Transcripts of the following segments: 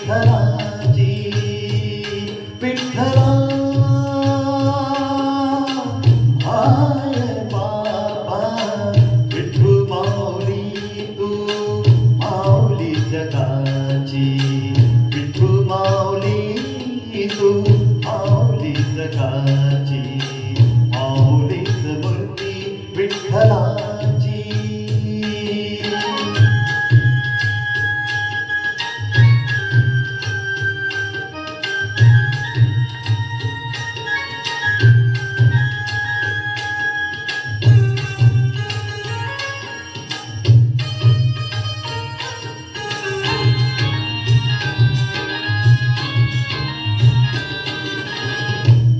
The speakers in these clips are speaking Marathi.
विठ्ठलाची विठ्ठला माय बाबा विठू माऊली तू माऊली जगाची विठू माऊली तू माऊली जगाची माऊलीच मूर्ती विठ्ठलाची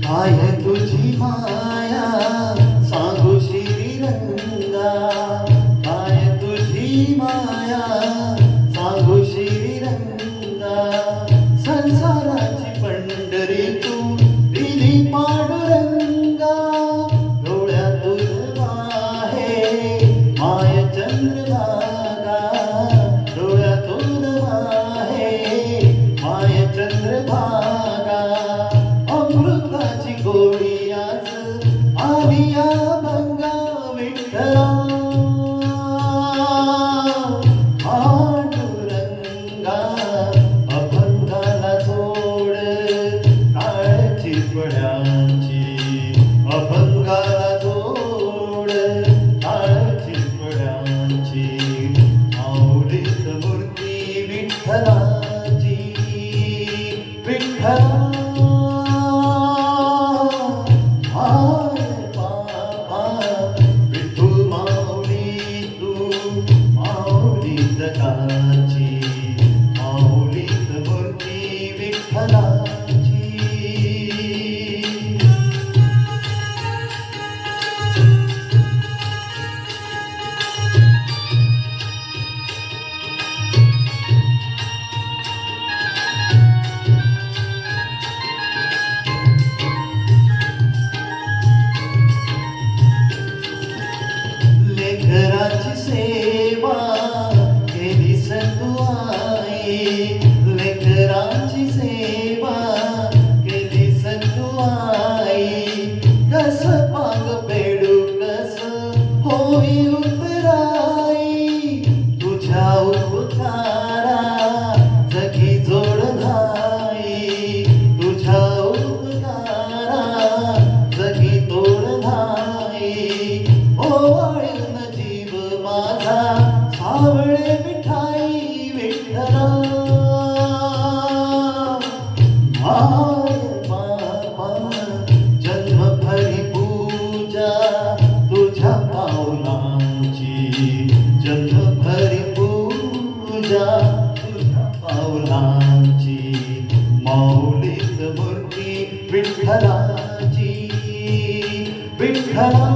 काय तुझी माया सांगू श्रीरंगा काय तुझी माया सांगू श्रीरंगा संसाराची पंढरी तू दिली पांडुरंगा डोळ्यातून वाहे माय चंद्रभागा डोळ्यातून वाहे माय चंद्रभागा अमृताची गोडी आज आली या भंगा विठ्ठला पांडुरंगा अभंगाला जोड काळची पड्यांची अभंगाला जोड काळची पड्यांची माऊलीच मूर्ती विठ्ठलाची विठ्ठला जगाची माऊलीच मूर्ती विठ्ठलाची लेकराची सेवा लेकराची सेवा केली सतुआई कस पाग पेडू कस होई उतराई तुझ्या उपकारा जगी जोड धाई तुझ्या उपकारा जगी तोड धाई ओवाळून जीव माझा सावळे मिठाई विठ्ठला माय बाबा जन्मभरी पूजा तुझ्या पावलांची जन्मभरी पूजा तुझ्या पावलांची माऊलीच मूर्ती विठ्ठलाची विठ्ठला